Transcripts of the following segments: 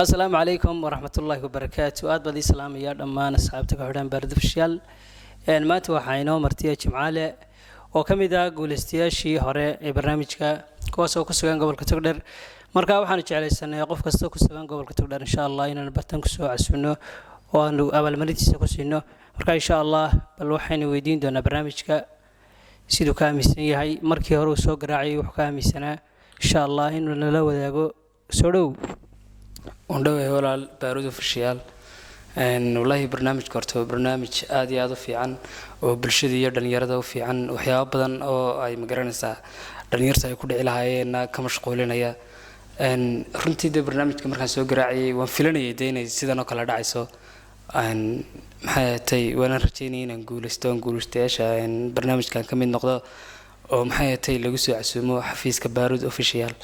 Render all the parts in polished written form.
السلام عليكم ورحمة الله وبركاته. بدي سلام يا دمان أصحابتك وحدان برد فشيال. ما توحينا مرتيا جمعالة وكم إذا قولستياشي هراء برنامجك كواسو كسوان قبل كتقدر مركا وحنا على السنة يقف كستو كسوان قبل كتقدر إن شاء الله إن نبتن كسو عسونه وأنو أول مرتي سكسينه مركا إن شاء الله بالوحين ويدين دون برنامجك سيدو كامسني هاي مركي هرو سوق راعي وحكامسنا إن شاء الله إنه نلو ذاقو سورو وندوه ولا بارود وفرشيال والله برنامج كرتو برنامج آدي هذا في عن وبالشدي يردن يرده في عن وحياة بدن أو أي مقرنسة دنيرسا يكون إلها إن كمشغولين هي إن رنتي ده برنامج كمركز سوق راعي وفلاني يدينا سيدنا كلا دعيسو إن محياتي وأنا رتيني نقول استيش إن برنامج كان كمين نقطة ومحياتي اللي جسوا عسمو حفيز كبارود أوفيشيال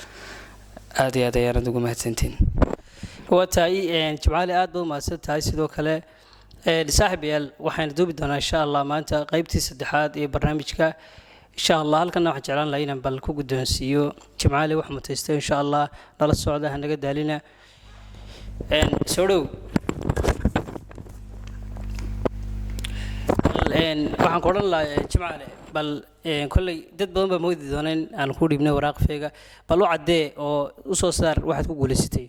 آدي هذا يعني دوق مهتنتين وتاي جمعالي آد بو ماسد تاي سيدو كله لصاحب يال وحين دوبي دونا إن شاء الله ما أنت قيبتي سدحات برنامجك إن شاء الله هل كنا وحجران لينا بلكو قدون سيو جمعالي وحمد تيستو إن شاء الله نال السعودة هنقد علينا سورو waxaan ku oran lahaa jimcaale bal kolley dad badan baa moodi dooneen aan ku dhibnay waraaq feega bal u cadee oo u soo saar waxaad ku guuleysatay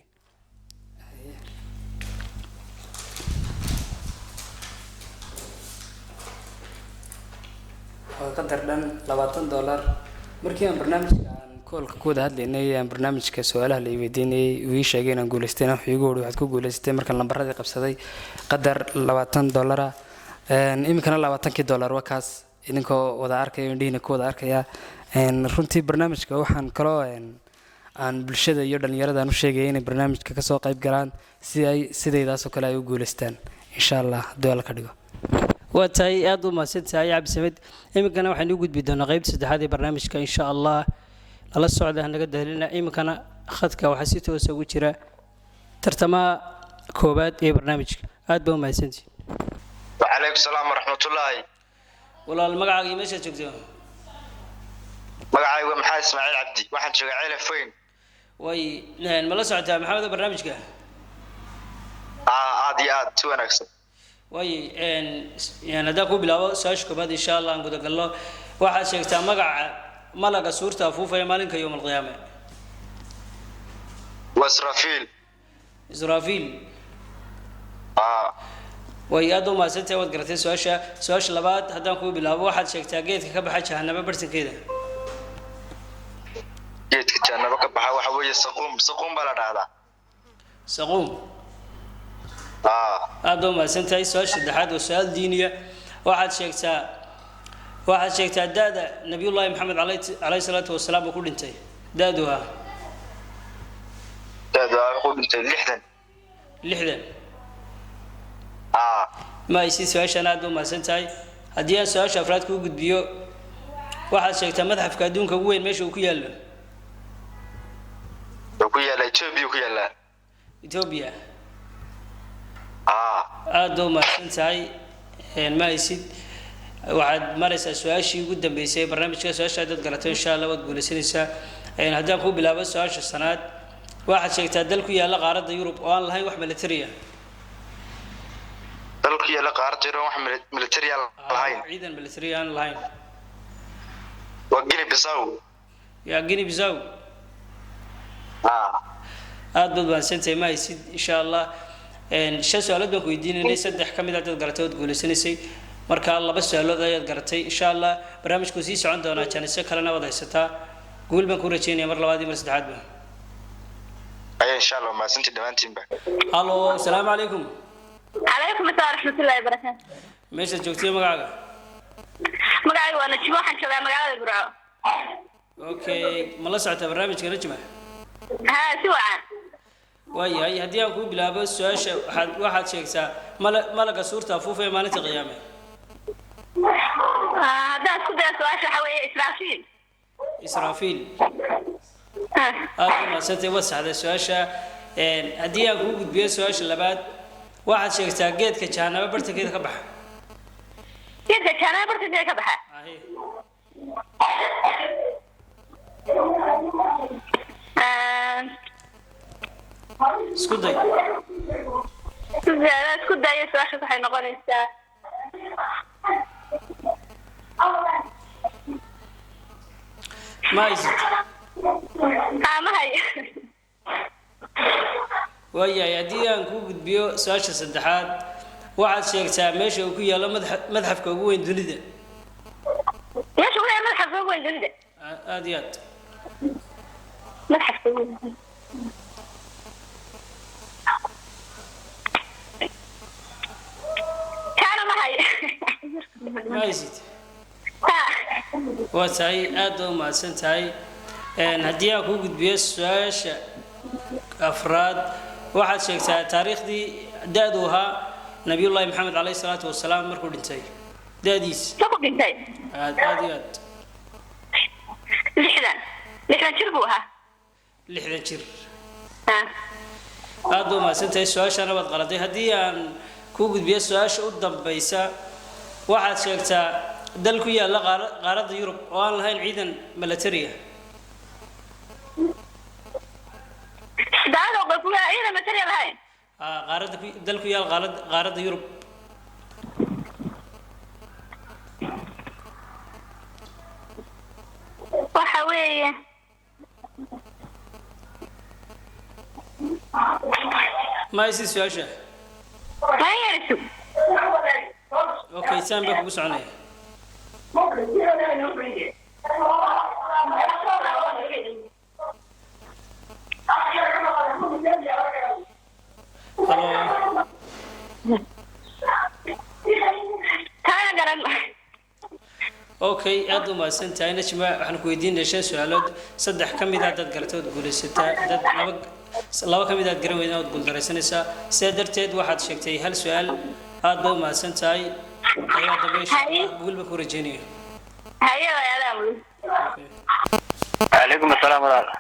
qadar dhan $20 markii aan barnaamijka aan koolka ku wada hadlaynay aan barnaamijka su'aalaha la weydiinay uu ii sheegay inaan guuleystay wax iigu hor waxaad ku guuleysatay markaan lambaradii qabsaday qadar $20 imikana $20 wakaas idinkoo wada arkayo indhihiina ku wada arkaya runtii barnaamijka waxaan kaloo aan bulshada iyo dhalinyarada aan u sheegay inay barnaamijka ka soo qayb galaan si ay sidaydaas oo kale ay u guuleystaan insha Allah dool ka dhigo وتاي أدو ما ست ساعة عبد السمد إمكاننا وحنا نوجد بدنا غيب سد هذه برنامجك إن شاء الله على السعودة هنقدر لنا إمكاننا أخذك وحسيته وسوي شراء ترتمى كوبات برنامجك أدو ما ست وعليكم السلام ورحمة الله والله المقعد يمشي تقدر مقعد محمد إسماعيل عبدي واحد شغال فين وي نحن ما لسعت محمد برنامجك عادي تو أنا أكسب وي يعني هذا كوب بلاو ساش كباد إن شاء الله نقول لك الله واحد شيء تامقع ملك صورته أفوفه مالك يوم القيامة إسرافيل وي هذا ما سنت وقرأت سواش لباد هذا كوب بلاو واحد شيء تاجيت كبح جهنم ببرتن كذا جيت جهنم كبح وحوي سقوم بلد هذا سقوم هذا ما سنتي سؤال شدحات وسؤال دينية واحد شيكتا دادا نبي الله محمد عليه الصلاة والسلام يقول انتي دادوها يقول انتي لحدا ما يصير سؤال شنادو ما سنتي هديان سؤال شافرات كو قد بيو واحد شيكتا مذهب كادون كوين ماشي وكيالا إثيوبيا أدو ما سنتي ما يصير وعد مرس سؤال شيء قدام بيسي برنامج كسؤال شهادة قرأته إن شاء الله وتقول سنسا هذا هو بلا بس سؤال السنوات واحد شيء تدلك يا لقى أرض يوروب وان لهاي واحد ملتريا دلك يا لقى أرض يوروب واحد ملتريا لهاي عيدا ملتريا لهاي وجيني بيساو يا جيني بيساو أدو ما سنتي ما يصير إن شاء الله شو سؤالات بكو يدين إني صدق كم إذا قرأته وتقول سنسي مركا الله بس سؤالات ذا قرأتي إن شاء الله برامج كوزيس عندنا كان السكرنا وضع ستا قول بنكون رجيني مرة لوادي مرسد عادبه أي إن شاء الله ما سنتي دمانتين بقى ألو السلام عليكم السلام ورحمة الله وبركاته ماشي جوتي مقعقة وأنا تشوفها شباب مقعقة البرعو أوكي ملا ساعة برنامج كنجمة سواء واي هاي هديان كوب بلا بس سؤال واحد شيء ملك صورته أفوفه مالتي قيامة هذا كده سؤال حوالي إسرافيل ما سنتي وسع هذا السؤال هديان كوب بيا سؤال اللباد واحد شيء تاجد كجانا برت كده كبح كده كجانا برت كده كبح isku day isku dayo su'aasha waxay noqonaysaa ma haysid ma hayo waayahay haddii aan ku gudbiyo su-aasha saddexaad waxaad sheegtaa meesha uu ku yaalo madxafka ugu weyn dunida meesha ugu yaalo madxafka ugu weyn dunida aad iyo aad madxafka ugu weyn kaana ma hayo ma haysid waa tahay aad u mahadsan tahay haddii aan ku gudbiyo su-aasha afraad waxaad sheegtaa taariikhdii da-du ahaa nabiyullaahi maxamed caleyhi salaatu wasalaam markuu dhintay da-diisa markuu dhintay aad iyo aad lixdan jir buu ahaa 60 jir aad u mahadsan tahay su-aashana waad qaladay haddii aan ku gudbiyo su-aasha u dambaysa waxaad sheegtaa dal ku yaalla qaaradda yurub oo aan lahayn ciidan military ah dal ku yaal qaaradda yurub waxa weeye ma haysid su-aasha okay saan baa kugu soconaya okay aad u mahadsan tahay najma waxaan ku weydiinay 5 su'aalood 3 ka mid ah dad garatood guulaysataa dad laba ka mid ah garan weynaa oo guuldareysanaysa sidaa darteed waxaad sheegtay hal su'aal aad baa u mahadsan tahay ayaa dabeesha guul baa ku rajeynayo hayo walaalaha عليكم السلام ورحمة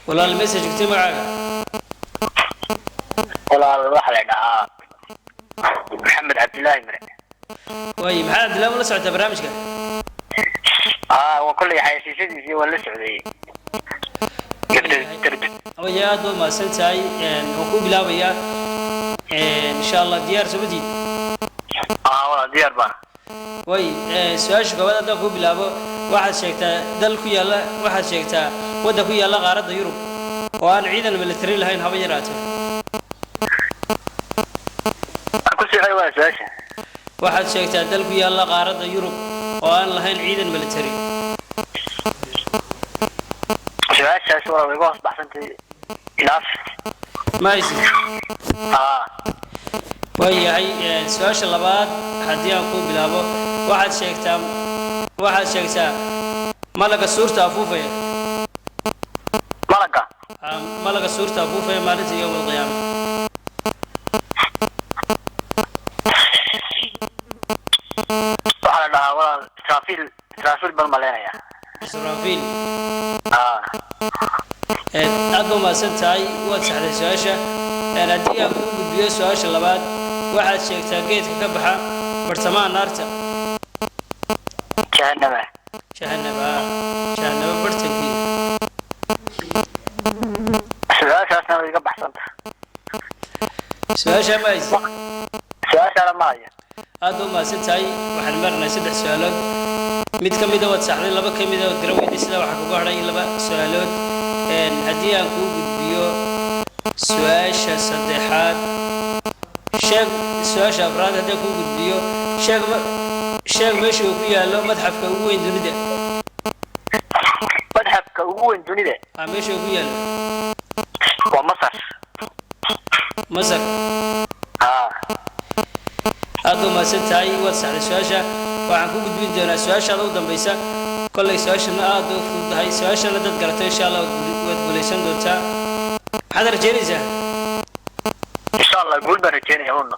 walaal message gtay magacaaga الله واحد محمد عبد الله مرة way maxaa abdillah la socota barnaamijka وكل حياتي ولا سعودية way aad baa u mahadsan tahay oo ku bilaabaya insha Allah diyaar sabti والله ديار با way su-aasha koowaad haddaan ku bilaabo waxaad sheegtaa dal ku yaalla waxaad sheegtaa waddan ku yaalla qaaradda yurub oo aan ciidan military lahayn haba yaraatee كل شيء حيوان ساشة waxaad sheegtaa dal ku yaalla qaaradda yurub oo aan lahayn ciidan military ساشة صورة ويقص بحسنتي إلاف ma haysid waayahay su-aasha labaad haddii aan ku bilaabo waxaad sheegtaa malaga suurta afuufaya ملقا malaga suurta afuufaya maalinta yowm alqiyaama وعلى ده والله إسرافيل بالملايين israafiil aad baa mahadsan tahay waad saxday su-aasha haddii aan ku gudbiyo su-aasha labaad waxaad sheegtaa geedka ka baxa bartamaha naarta جهنم jahanaba bartankeeda ساشة ويقص بحسنت su-aasha ma haysid ساشة ما هي aad baa mahadsan tahay waxaan marnay 3 su-aalood mid ka mida waad saxday laba ka mida waad garan weyday sida waxaa kugu hadhay 2 su-aalood haddii aan kuu gudbiyo su-aasha saddexaad sheeg su-aasha afraad haddii aan kuu gudbiyo sheeg meesha uu ku yaallo madxafka ugu weyn dunida متحف كوين دونيده meesha uu ku yaallo ومصر masar aad baa mahadsan tahay waad saxday su-aasha waxaan ku gudbin doonaa su-aashaada u dambaysa kollay su-aashana aad u fududahay su-aashana dad garato insha allah waad guulaysan doontaa maxaad rajeynaysaa إن شاء الله قول برجيني هون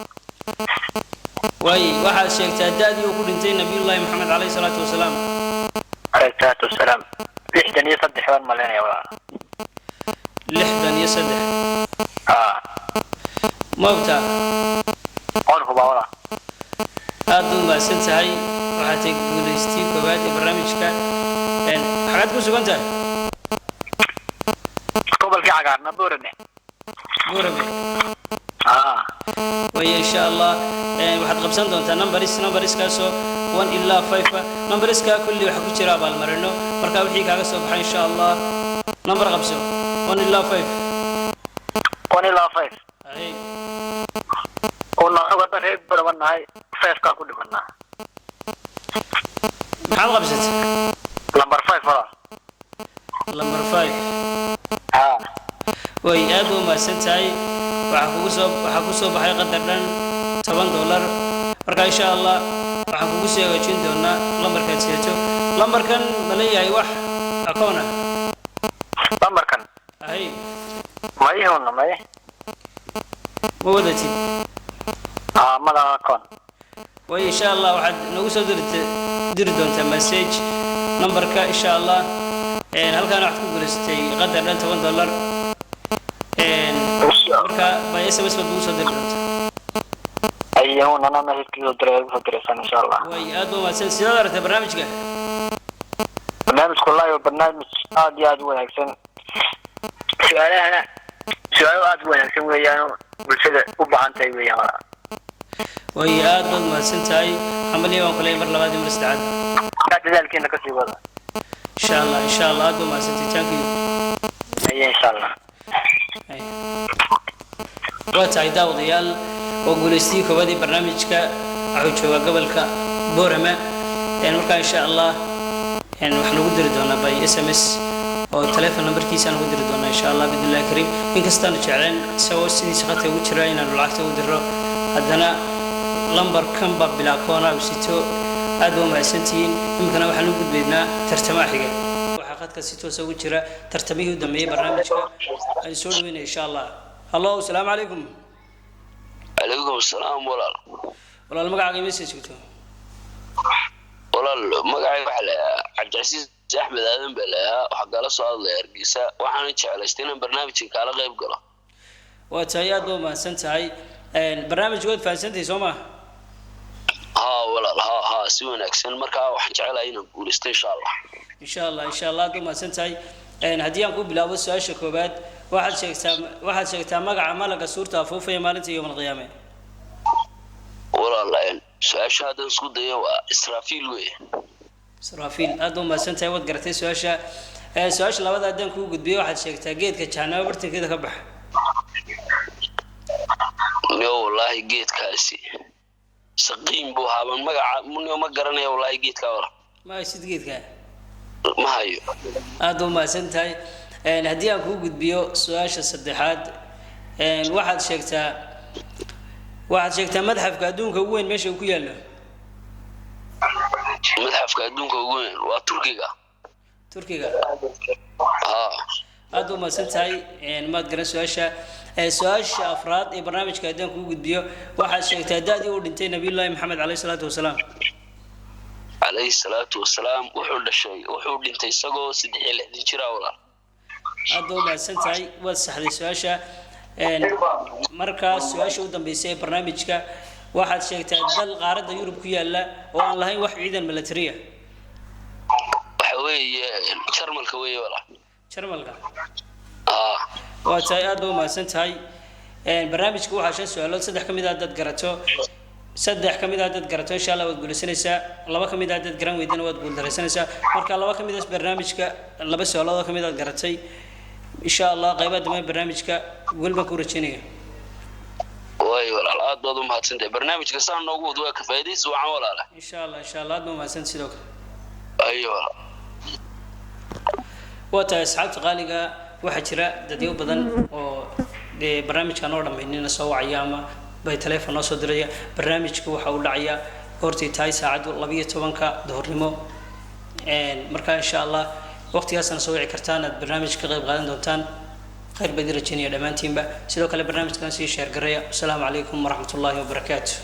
waaye waxaad sheegtaa da-dii uu ku dhintay nabiyullaahi maxamed caleyhi salaatu wasalaam عليه الصلاة والسلام لحدا يصدح وان ملينا يا ولد 63 ma ogtaa قوله باولا aad u mahadsan tahay waxaad tahay guulaystii koowaad ee barnaamijka xagaad ku sugan tahay قبل في عقارنا بورني buurame haa way insha allah waxaad qabsan doontaa numberiskaasoo 1 ilaa 5 numberiska kulli waxa ku jira abaalmarino marka wixii kaaga soo baxay insha allah number qabso 1 ilaa 5 1 ilaa 5 ay una uga reeb barabanahay 5 ka ku dhimanaa maxaad qabsatay number 5 wala number 5 haa way aad u maasantahay waxa ku soo baxay qadar dhan $10 marka insha allah waxaan kugu soo hagaajin doonaa lambarkaad seeto lambarkan ma leeyahay wax akoon ah lambarkan ay ma ihuna ma ma wadatid mala akoon way insha allah waxaad nagu soo diri doontaa message lambarka insha allah halkaan waxaad ku guulaystay qadar dhan $10 marka by SMS baad ugu soo diri doontaa ayuuna nana hidkiisu diraysan insha allah way aad u mahadsan sidaad aragtay barnaamijka barnaamijku wallahi waa barnaamij aad iyo aad u wanaagsan su'aalahana su'aalo aad u wanaagsan weeyaan bulshada u baahan tahay weeyaan way aad u mahadsan tahay xamaliya waan kule mar labaad iyo mar saddexaad dadaalkeena ka sii wada insha allah aad u mahadsan tahay thank you insha allah waa tahay daawadayaal oo guulaystay koobadii barnaamijka wuxuu joogaa gobolka boorama markaa insha allah waxaan ugu diri doonaa by SMS oo telefoon numberkiisa aan ugu diri doonaa insha allah bidillah kariim inkastaan jecleen isagoo sidii shaqada ugu jira inaan lacagta ugu diro haddana lambarkan baa bilaa koona u sito aad u mahadsantihiin imikana waxaan u gudbaynaa tartamaha xiga waxaa qadka si toos ugu jira tartamihii u dambeeyay barnaamijka aan soo dhaweynay insha allah hallo assalaamu calaykum عليكم السلام walaal magacaaga message ku tahay walaal magacay waxa la Cabdicasiis Axmed Aadan bala waxa kala soo hadlay Hargeysa waxaan jeclaystay inaan barnaamijka kala qayb galo waa tahay aad u mahadsan tahay barnaamijku waad fahansantahay soo ma walaal ha si wanaagsan marka waxaan jeclahay inaan guulaysto insha Allah aad u mahadsan tahay haddii aan ku bilaabo su'aasha koobaad waxaad sheegtaa magaca malaga suurta afuufaya maalinta yawmal qiyaame walaal su'aasha hadan isku dayo waa Israafiil weey Israafiil aad u mahadsan tahay wad garatay su'aasha labaad haddaan ku gudbiyo waxaad sheegtaa geedka jahanabo bartankeeda ka baxa wallahi geedkaasi saqiim buu haaban magaca ma garanayo wallahi geedka wala ma sid geedka ma hayo aad u mahadsan tahay haddii aan ku gudbiyo su'aasha saddexaad waxaad sheegtaa madxafka adduunka ugu weyn meesha uu ku yaalo madxafka adduunka ugu weyn waa Turkiga aad u mahadsan tahay maad garan su'aasha afraad ee barnaamijka haddaan ku gudbiyo waxaad sheegtaa da'dii uu dhintay nabiyullaahi maxamed calayhi salaatu wasalaam عليه الصلاة والسلام وحول دنتي isagoo 63 jira walaal aad u mahadsan tahay waad saxday su'aasha markaas su'aasha u dambeysay ee barnaamijka waxaad sheegtaa dal qaaradda Yurub ku yaala oo aan lahayn wax ciidan military waxa weeye Jarmalka weeye walaal Jarmalka waa tahay aad u mahadsan tahay barnaamijku waxaa 5 su'aalood 3 kamid ah dad garato insha Allah waad guulaysanaysaa 2 kamid ah dad garan weydina waad guuldareysanaysaa marka 2 kamid ah barnaamijka 2 su'aalood kamid ah garatay insha Allah qaybaha dambe barnaamijka gulba ku rajaynaya way walaal aad baad u mahadsantahay barnaamijka saan noogu wad waa ka faa'iideys wacan walaal insha Allah aad u mahadsan sidoo kale ayo wata asxaabta qaaliga waxa jira dadyo badan oo barnaamijkan oo dhameynina soo wacaya ama bay telefoon soo diraya barnaamijku waxa uu dhacaya hortii tahay saacadu 12 duhurnimo marka insha Allah waqtigaasna soo wici kartaan aad barnaamijka qayb qaadan doontaan khayr badan rajaynayaa dhamaantiinba sidoo kale barnaamijkan si share gareeya assalamu alaykum wa rahmatullahi wa barakatuh